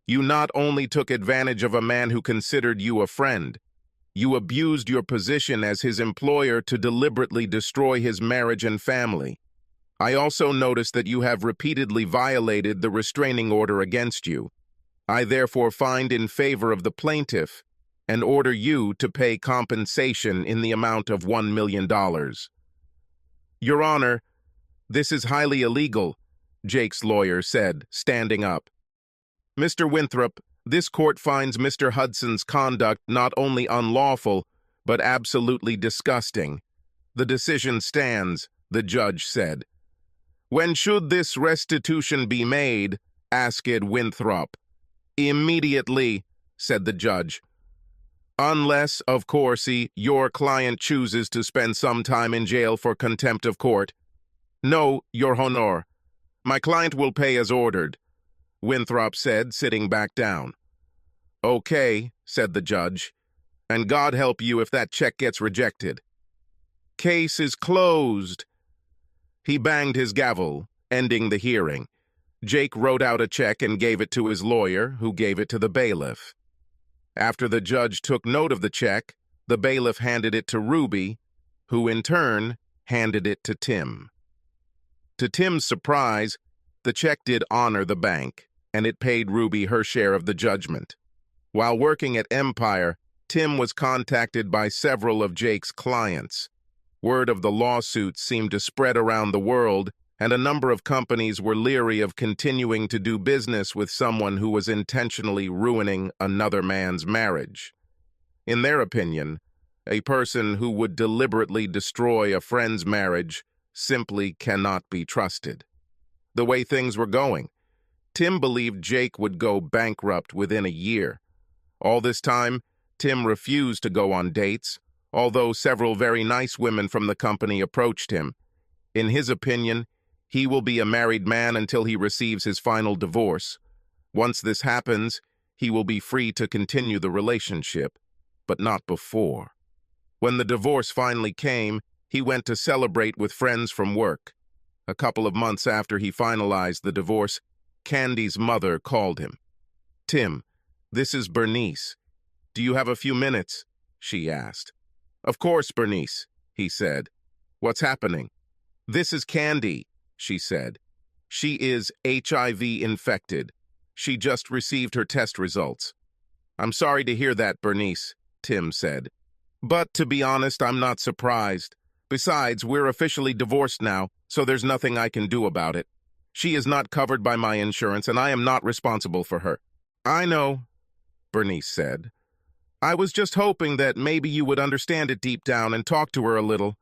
"You not only took advantage of a man who considered you a friend, you abused your position as his employer to deliberately destroy his marriage and family. I also noticed that you have repeatedly violated the restraining order against you. I therefore find in favor of the plaintiff and order you to pay compensation in the amount of $1 million. "Your Honor, this is highly illegal," Jake's lawyer said, standing up. "Mr. Winthrop, this court finds Mr. Hudson's conduct not only unlawful, but absolutely disgusting. The decision stands," the judge said. "When should this restitution be made?" asked Winthrop. "Immediately," said the judge. "Unless, of course, your client chooses to spend some time in jail for contempt of court." "No, Your Honor. My client will pay as ordered," Winthrop said, sitting back down. "Okay," said the judge, "and God help you if that check gets rejected. Case is closed." He banged his gavel, ending the hearing. Jake wrote out a check and gave it to his lawyer, who gave it to the bailiff. After the judge took note of the check, the bailiff handed it to Ruby, who in turn handed it to Tim. To Tim's surprise, the check did honor the bank, and it paid Ruby her share of the judgment. While working at Empire, Tim was contacted by several of Jake's clients. Word of the lawsuit seemed to spread around the world, and a number of companies were leery of continuing to do business with someone who was intentionally ruining another man's marriage. In their opinion, a person who would deliberately destroy a friend's marriage simply cannot be trusted. The way things were going, Tim believed Jake would go bankrupt within a year. All this time, Tim refused to go on dates, although several very nice women from the company approached him. In his opinion, he will be a married man until he receives his final divorce. Once this happens, he will be free to continue the relationship, but not before. When the divorce finally came, he went to celebrate with friends from work. A couple of months after he finalized the divorce, Candy's mother called him. "Tim, this is Bernice. Do you have a few minutes?" she asked. "Of course, Bernice," he said. "What's happening?" "This is Candy," she said. "She is HIV infected. She just received her test results." "I'm sorry to hear that, Bernice," Tim said. "But to be honest, I'm not surprised. Besides, we're officially divorced now, so there's nothing I can do about it. She is not covered by my insurance, and I am not responsible for her." "I know," Bernice said. "I was just hoping that maybe you would understand it deep down and talk to her a little."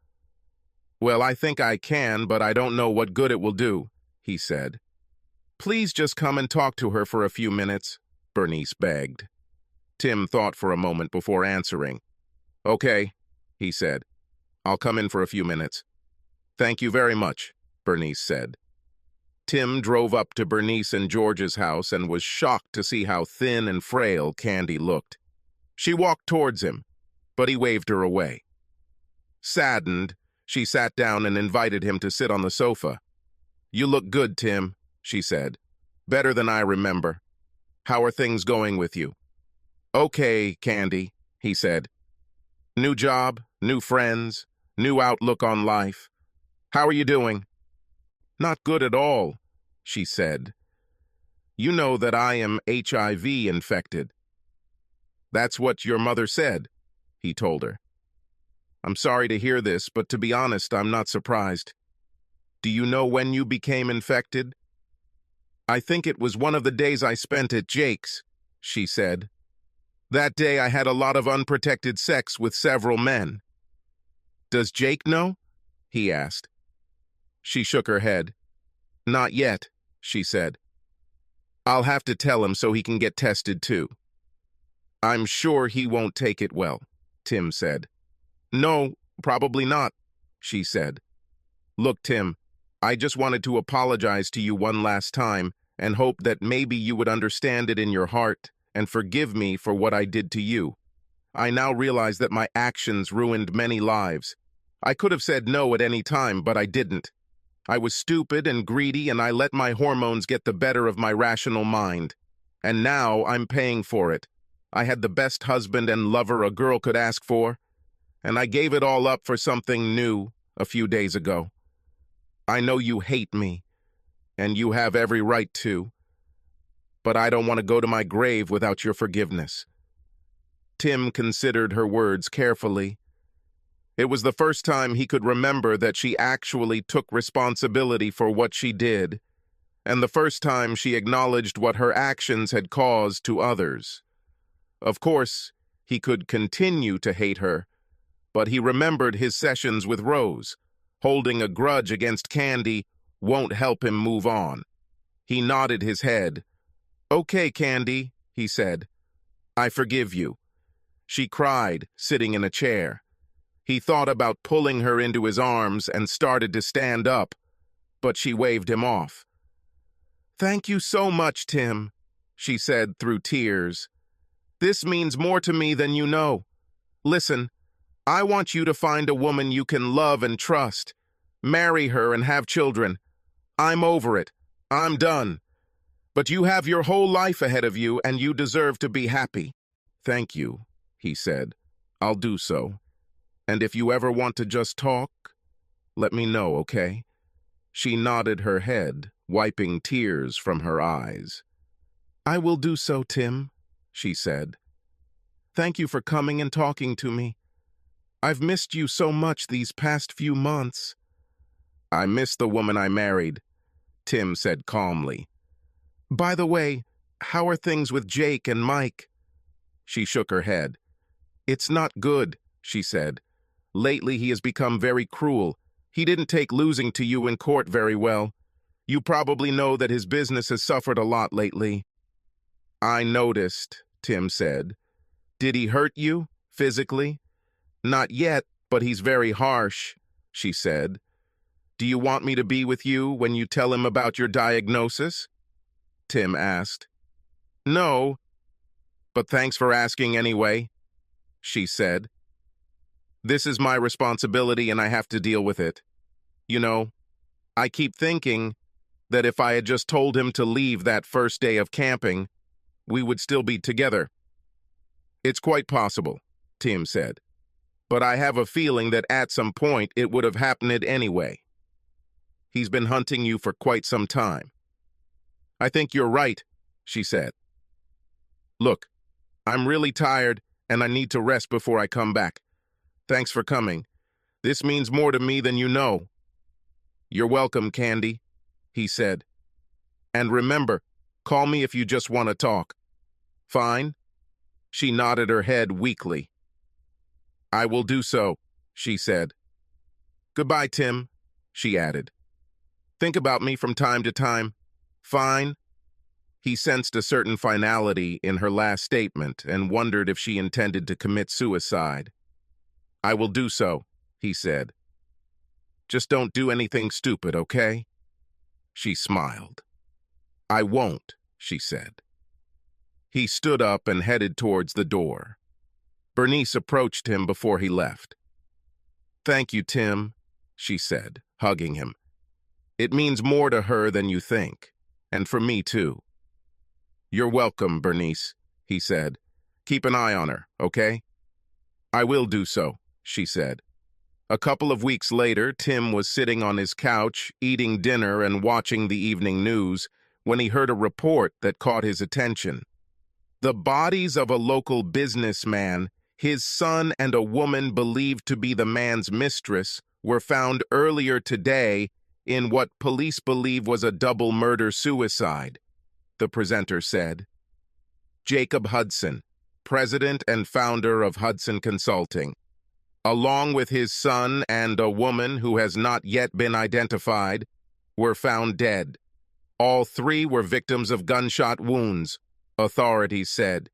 "Well, I think I can, but I don't know what good it will do," he said. "Please just come and talk to her for a few minutes," Bernice begged. Tim thought for a moment before answering. "Okay," he said. "I'll come in for a few minutes." "Thank you very much," Bernice said. Tim drove up to Bernice and George's house and was shocked to see how thin and frail Candy looked. She walked towards him, but he waved her away. Saddened, she sat down and invited him to sit on the sofa. "You look good, Tim," she said. "Better than I remember. How are things going with you?" "Okay, Candy," he said. "New job, new friends, new outlook on life. How are you doing?" "Not good at all," she said. "You know that I am HIV infected." "That's what your mother said," he told her. "I'm sorry to hear this, but to be honest, I'm not surprised. Do you know when you became infected?" "I think it was one of the days I spent at Jake's," she said. "That day I had a lot of unprotected sex with several men." "Does Jake know?" he asked. She shook her head. "Not yet," she said. "I'll have to tell him so he can get tested too." "I'm sure he won't take it well," Tim said. "No, Probably not, she said. Look, Tim, I just wanted to apologize to you one last time and hope that maybe you would understand it in your heart and forgive me for what I did to you. I now realize that my actions ruined many lives. I could have said no at any time, but I didn't. I was stupid and greedy, and I let my hormones get the better of my rational mind. And now I'm paying for it. I had the best husband and lover a girl could ask for, and I gave it all up for something new a few days ago. I know you hate me, and you have every right to, but I don't want to go to my grave without your forgiveness. Tim considered her words carefully. It was the first time he could remember that she actually took responsibility for what she did, and the first time she acknowledged what her actions had caused to others. Of course, he could continue to hate her, but he remembered his sessions with Rose. Holding a grudge against Candy won't help him move on. He nodded his head. "Okay, Candy," he said. "I forgive you." She cried, sitting in a chair. He thought about pulling her into his arms and started to stand up, but she waved him off. "Thank you so much, Tim," she said through tears. "This means more to me than you know. Listen, I want you to find a woman you can love and trust. Marry her and have children. I'm over it. I'm done. But you have your whole life ahead of you, and you deserve to be happy." "Thank you," he said. "I'll do so. And if you ever want to just talk, let me know, okay?" She nodded her head, wiping tears from her eyes. "I will do so, Tim," she said. "Thank you for coming and talking to me. I've missed you so much these past few months." "I miss the woman I married," Tim said calmly. "By the way, how are things with Jake and Mike?" She shook her head. "It's not good," she said. "Lately he has become very cruel. He didn't take losing to you in court very well. You probably know that his business has suffered a lot lately." "I noticed," Tim said. "Did he hurt you, physically?" "Not yet, but he's very harsh," she said. "Do you want me to be with you when you tell him about your diagnosis?" Tim asked. "No, but thanks for asking anyway," she said. "This is my responsibility and I have to deal with it. You know, I keep thinking that if I had just told him to leave that first day of camping, we would still be together." "It's quite possible," Tim said. "But I have a feeling that at some point it would have happened anyway. He's been hunting you for quite some time." "I think you're right," she said. "Look, I'm really tired and I need to rest before I come back. Thanks for coming. This means more to me than you know." "You're welcome, Candy," he said. "And remember, call me if you just want to talk." "Fine?" She nodded her head weakly. "I will do so," she said. "Goodbye, Tim," she added. "Think about me from time to time. Fine?" He sensed a certain finality in her last statement and wondered if she intended to commit suicide. "I will do so," he said. "Just don't do anything stupid, okay?" She smiled. "I won't," she said. He stood up and headed towards the door. Bernice approached him before he left. "Thank you, Tim," she said, hugging him. "It means more to her than you think, and for me too." "You're welcome, Bernice," he said. "Keep an eye on her, okay?" "I will do so," she said. A couple of weeks later, Tim was sitting on his couch, eating dinner and watching the evening news, when he heard a report that caught his attention. The bodies of a local businessman, his son, and a woman believed to be the man's mistress were found earlier today in what police believe was a double murder-suicide, the presenter said. Jacob Hudson, president and founder of Hudson Consulting, along with his son and a woman who has not yet been identified, were found dead. All three were victims of gunshot wounds, authorities said.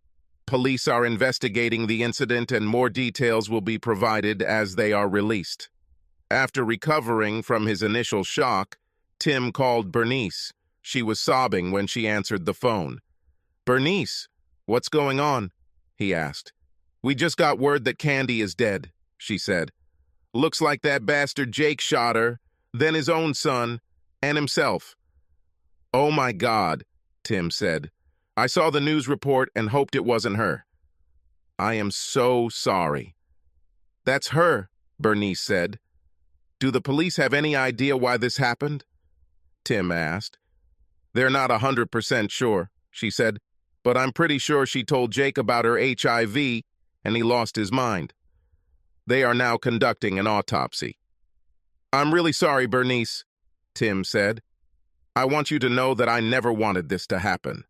Police are investigating the incident and more details will be provided as they are released. After recovering from his initial shock, Tim called Bernice. She was sobbing when she answered the phone. "Bernice, what's going on?" he asked. "We just got word that Candy is dead," she said. "Looks like that bastard Jake shot her, then his own son, and himself." "Oh my God," Tim said. "I saw the news report and hoped it wasn't her." "I am so sorry." "That's her," Bernice said. "Do the police have any idea why this happened?" Tim asked. "They're not 100% sure," she said, "but I'm pretty sure she told Jake about her HIV and he lost his mind. They are now conducting an autopsy." "I'm really sorry, Bernice," Tim said. "I want you to know that I never wanted this to happen."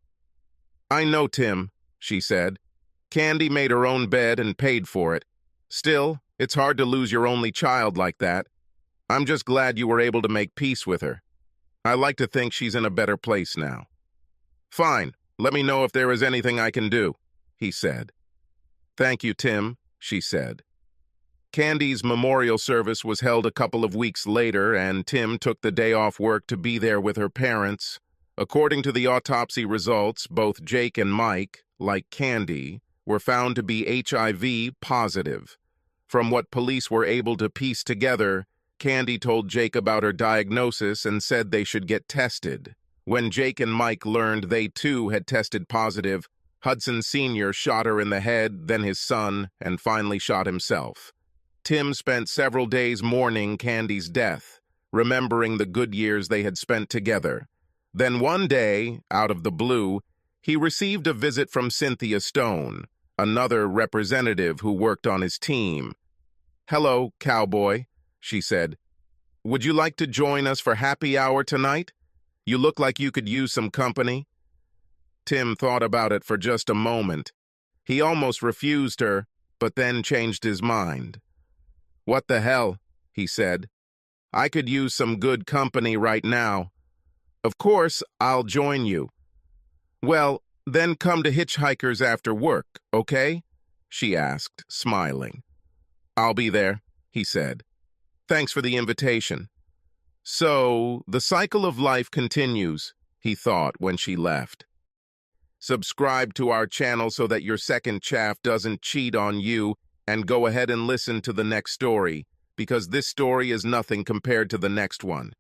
"I know, Tim," she said. "Candy made her own bed and paid for it. Still, it's hard to lose your only child like that. I'm just glad you were able to make peace with her. I like to think she's in a better place now." "Fine, let me know if there is anything I can do," he said. "Thank you, Tim," she said. Candy's memorial service was held a couple of weeks later, and Tim took the day off work to be there with her parents. According to the autopsy results, both Jake and Mike, like Candy, were found to be HIV positive. From what police were able to piece together, Candy told Jake about her diagnosis and said they should get tested. When Jake and Mike learned they too had tested positive, Hudson Sr. shot her in the head, then his son, and finally shot himself. Tim spent several days mourning Candy's death, remembering the good years they had spent together. Then one day, out of the blue, he received a visit from Cynthia Stone, another representative who worked on his team. "Hello, cowboy," she said. "Would you like to join us for happy hour tonight? You look like you could use some company." Tim thought about it for just a moment. He almost refused her, but then changed his mind. "What the hell," he said. "I could use some good company right now. Of course, I'll join you." "Well, then come to Hitchhikers after work, okay?" she asked, smiling. "I'll be there," he said. "Thanks for the invitation." So, the cycle of life continues, he thought when she left. Subscribe to our channel so that your second chaff doesn't cheat on you, and go ahead and listen to the next story, because this story is nothing compared to the next one.